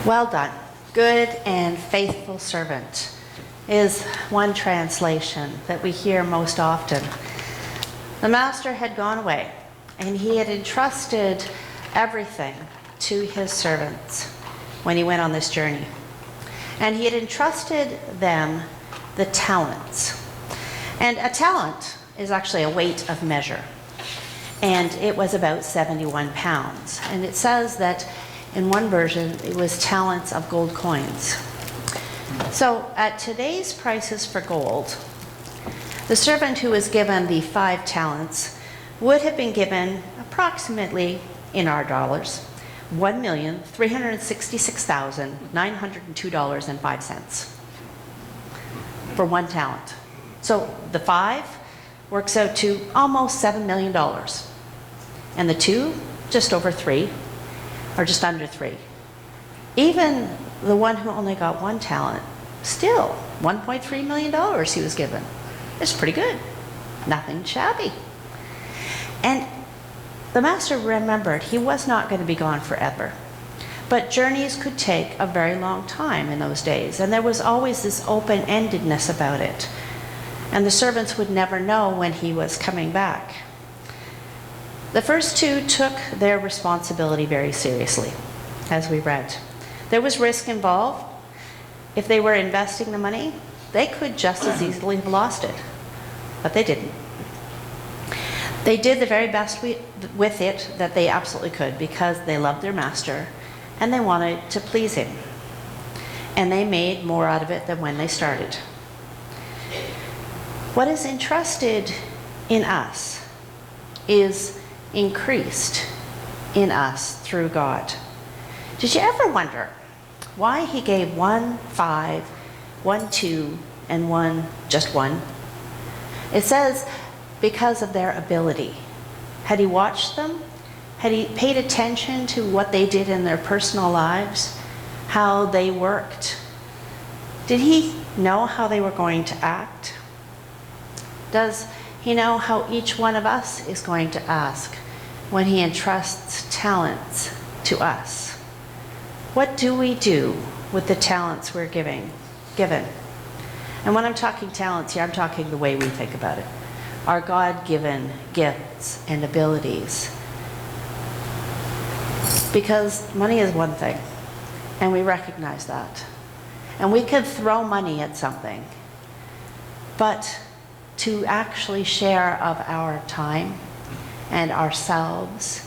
Well done, good and faithful servant is one translation that we hear most often. The master had gone away and he had entrusted everything to his servants when he went on this journey. And he had entrusted them the talents. And a talent is actually a weight of measure. And it was about 71 pounds. And it says that in one version, it was talents of gold coins. So at today's prices for gold, the servant who was given the 5 talents would have been given approximately, in our dollars, $1,366,902.05 for 1 talent. So the 5 works out to almost $7 million. And the 2, just over 3, or just under 3. Even the one who only got 1 talent, still $1.3 million he was given. It's pretty good. Nothing shabby. And the master remembered he was not going to be gone forever. But journeys could take a very long time in those days, and there was always this open-endedness about it. And the servants would never know when he was coming back. The first 2 took their responsibility very seriously, as we read. There was risk involved. If they were investing the money, they could just as easily have lost it, but they didn't. They did the very best with it that they absolutely could because they loved their master and they wanted to please him. And they made more out of it than when they started. What is entrusted in us is increased in us through God. Did you ever wonder why he gave 1 5, 1 2, and 1 just 1? It says because of their ability. Had he watched them? Had he paid attention to what they did in their personal lives? How they worked? Did he know how they were going to act? Does he know how each one of us is going to ask when he entrusts talents to us? What do we do with the talents we're given? And when I'm talking talents here, I'm talking the way we think about it. Our God-given gifts and abilities. Because money is one thing, and we recognize that. And we could throw money at something, but to actually share of our time and ourselves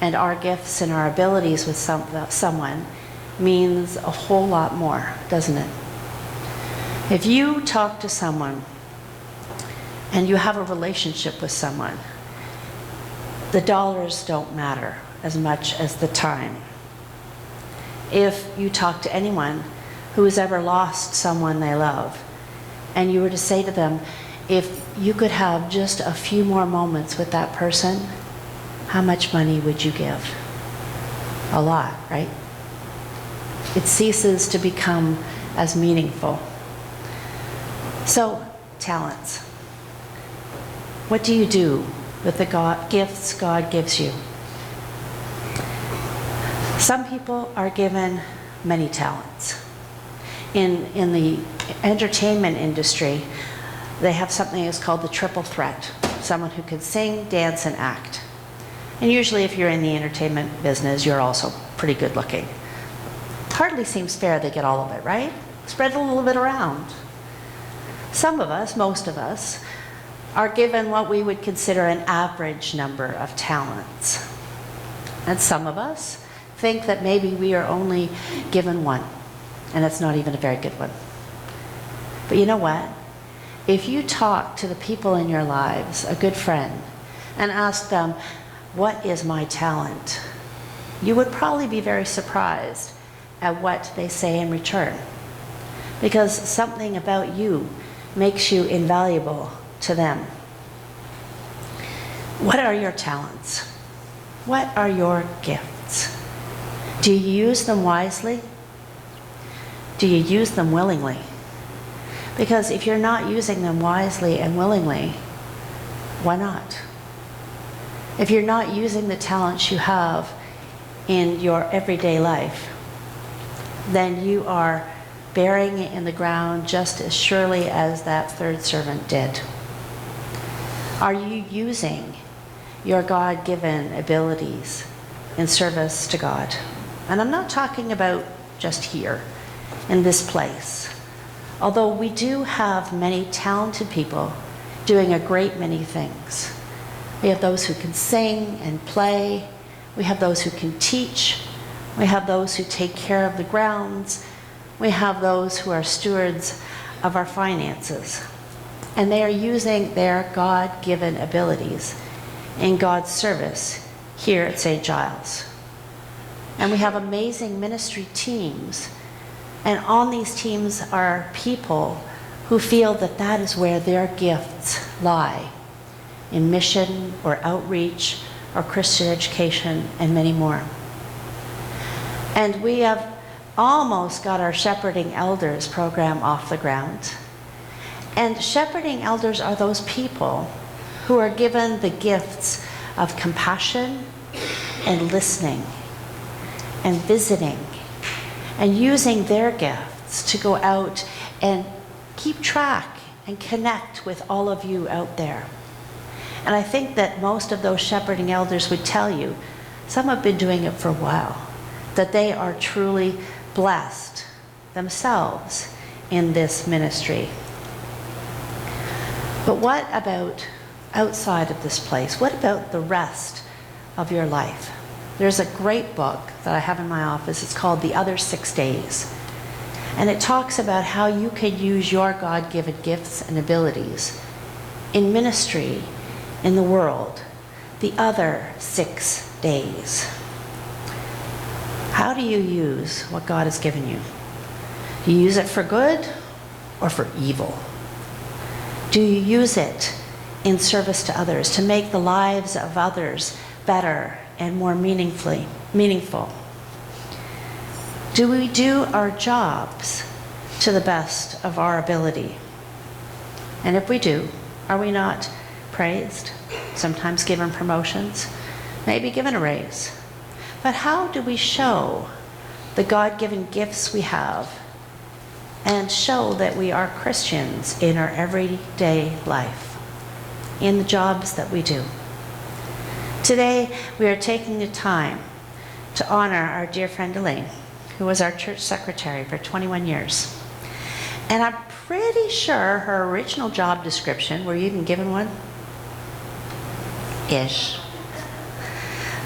and our gifts and our abilities with someone means a whole lot more, doesn't it? If you talk to someone and you have a relationship with someone, the dollars don't matter as much as the time. If you talk to anyone who has ever lost someone they love, and you were to say to them, if you could have just a few more moments with that person, how much money would you give? A lot, right? It ceases to become as meaningful. So, talents. What do you do with the gifts God gives you? Some people are given many talents. In the entertainment industry, they have something that's called the triple threat. Someone who can sing, dance, and act. And usually if you're in the entertainment business, you're also pretty good looking. Hardly seems fair they get all of it, right? Spread it a little bit around. Some of us, most of us, are given what we would consider an average number of talents. And some of us think that maybe we are only given 1, and it's not even a very good one. But you know what? If you talk to the people in your lives, a good friend, and ask them, what is my talent? You would probably be very surprised at what they say in return. Because something about you makes you invaluable to them. What are your talents? What are your gifts? Do you use them wisely? Do you use them willingly? Because if you're not using them wisely and willingly, why not? If you're not using the talents you have in your everyday life, then you are burying it in the ground just as surely as that third servant did. Are you using your God-given abilities in service to God? And I'm not talking about just here, in this place. Although we do have many talented people doing a great many things. We have those who can sing and play. We have those who can teach. We have those who take care of the grounds. We have those who are stewards of our finances. And they are using their God-given abilities in God's service here at St. Giles. And we have amazing ministry teams. And on these teams are people who feel that that is where their gifts lie, in mission or outreach or Christian education and many more. And we have almost got our Shepherding Elders program off the ground. And Shepherding Elders are those people who are given the gifts of compassion and listening and visiting and using their gifts to go out and keep track and connect with all of you out there. And I think that most of those shepherding elders would tell you, some have been doing it for a while, that they are truly blessed themselves in this ministry. But what about outside of this place? What about the rest of your life? There's a great book that I have in my office. It's called The Other 6 Days. And it talks about how you can use your God-given gifts and abilities in ministry in the world, the other 6 days. How do you use what God has given you? Do you use it for good or for evil? Do you use it in service to others, to make the lives of others better and more meaningful? Do we do our jobs to the best of our ability? And if we do, are we not praised, sometimes given promotions, maybe given a raise? But how do we show the God-given gifts we have and show that we are Christians in our everyday life, in the jobs that we do? Today, we are taking the time to honor our dear friend Elaine, who was our church secretary for 21 years. And I'm pretty sure her original job description, were you even given one? Ish.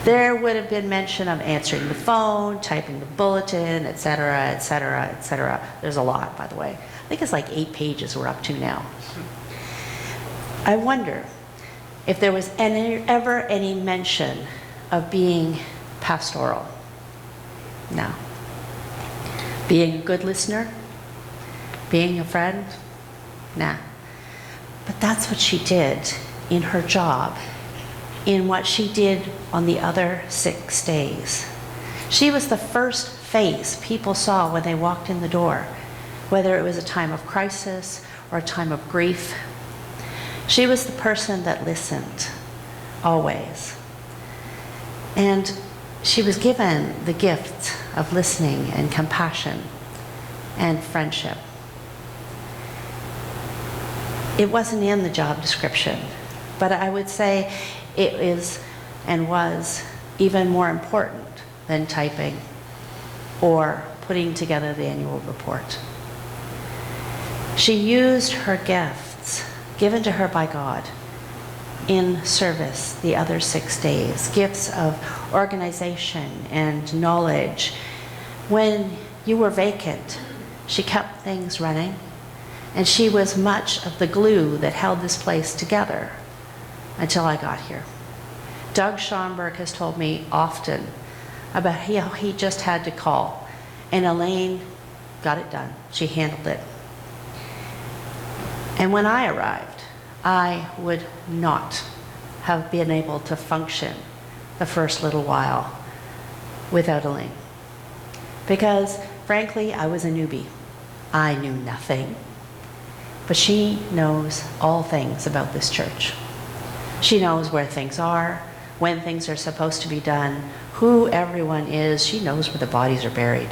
There would have been mention of answering the phone, typing the bulletin, etc., etc., etc. There's a lot, by the way. I think it's like 8 pages we're up to now. I wonder if there was ever any mention of being pastoral. No. Being a good listener? Being a friend? Nah. But that's what she did in her job, in what she did on the other 6 days. She was the first face people saw when they walked in the door, whether it was a time of crisis or a time of grief. She was the person that listened, always. And she was given the gift of listening and compassion and friendship. It wasn't in the job description, but I would say it is and was even more important than typing or putting together the annual report. She used her gifts given to her by God in service the other 6 days, gifts of organization and knowledge. When you were vacant, she kept things running, and she was much of the glue that held this place together until I got here. Doug Schomburg has told me often about how he just had to call, and Elaine got it done. She handled it. And when I arrived, I would not have been able to function the first little while without Elaine. Because, frankly, I was a newbie. I knew nothing. But she knows all things about this church. She knows where things are, when things are supposed to be done, who everyone is. She knows where the bodies are buried.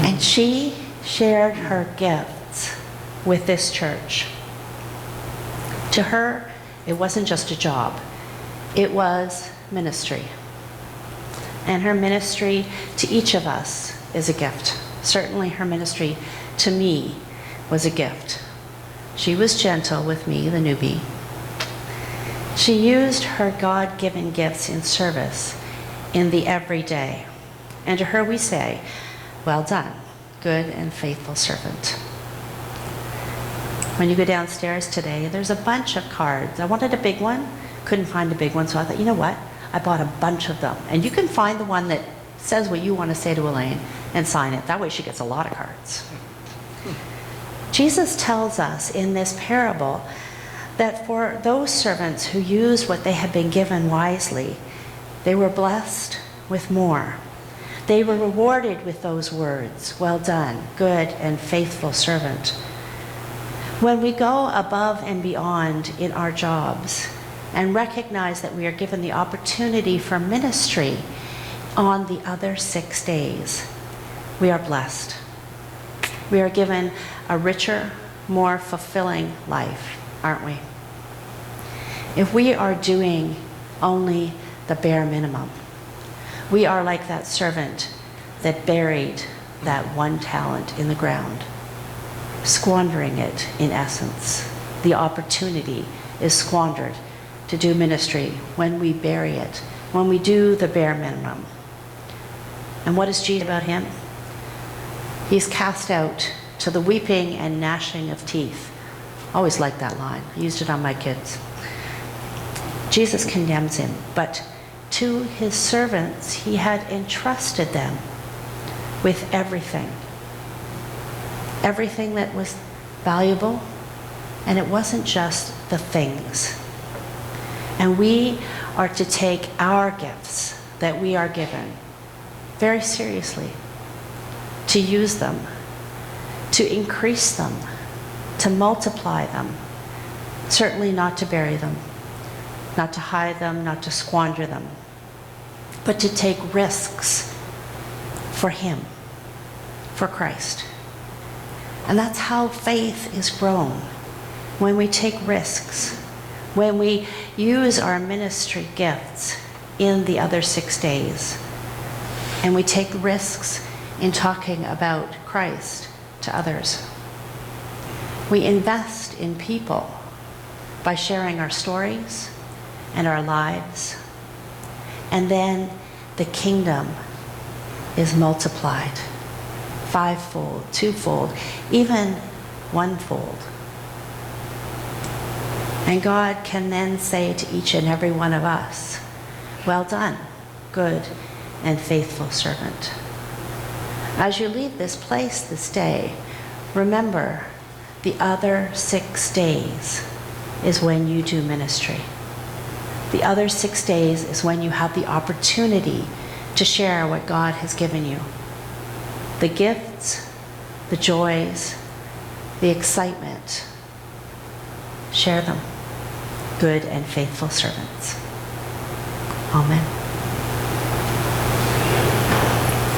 And she shared her gifts with this church. To her, it wasn't just a job. It was ministry. And her ministry to each of us is a gift. Certainly her ministry to me was a gift. She was gentle with me, the newbie. She used her God-given gifts in service in the everyday. And to her we say, well done, good and faithful servant. When you go downstairs today, there's a bunch of cards. I wanted a big one, couldn't find a big one, so I thought, you know what? I bought a bunch of them. And you can find the one that says what you want to say to Elaine and sign it. That way she gets a lot of cards. Jesus tells us in this parable that for those servants who used what they had been given wisely, they were blessed with more. They were rewarded with those words, well done, good and faithful servant. When we go above and beyond in our jobs and recognize that we are given the opportunity for ministry on the other 6 days, we are blessed. We are given a richer, more fulfilling life, aren't we? If we are doing only the bare minimum, we are like that servant that buried that 1 talent in the ground, squandering it in essence. The opportunity is squandered to do ministry when we bury it, when we do the bare minimum. And what is Jesus about him? He's cast out to the weeping and gnashing of teeth. Always liked that line. I used it on my kids. Jesus condemns him, but to his servants he had entrusted them with everything. Everything that was valuable, and it wasn't just the things. And we are to take our gifts that we are given very seriously, to use them, to increase them, to multiply them, certainly not to bury them, not to hide them, not to squander them, but to take risks for him, for Christ. And that's how faith is grown, when we take risks, when we use our ministry gifts in the other 6 days, and we take risks in talking about Christ to others. We invest in people by sharing our stories and our lives, and then the kingdom is multiplied 5-fold, 2-fold, even 1-fold. And God can then say to each and every one of us, well done, good and faithful servant. As you leave this place this day, remember the other 6 days is when you do ministry. The other 6 days is when you have the opportunity to share what God has given you. The gifts, the joys, the excitement. Share them. Good and faithful servants. Amen.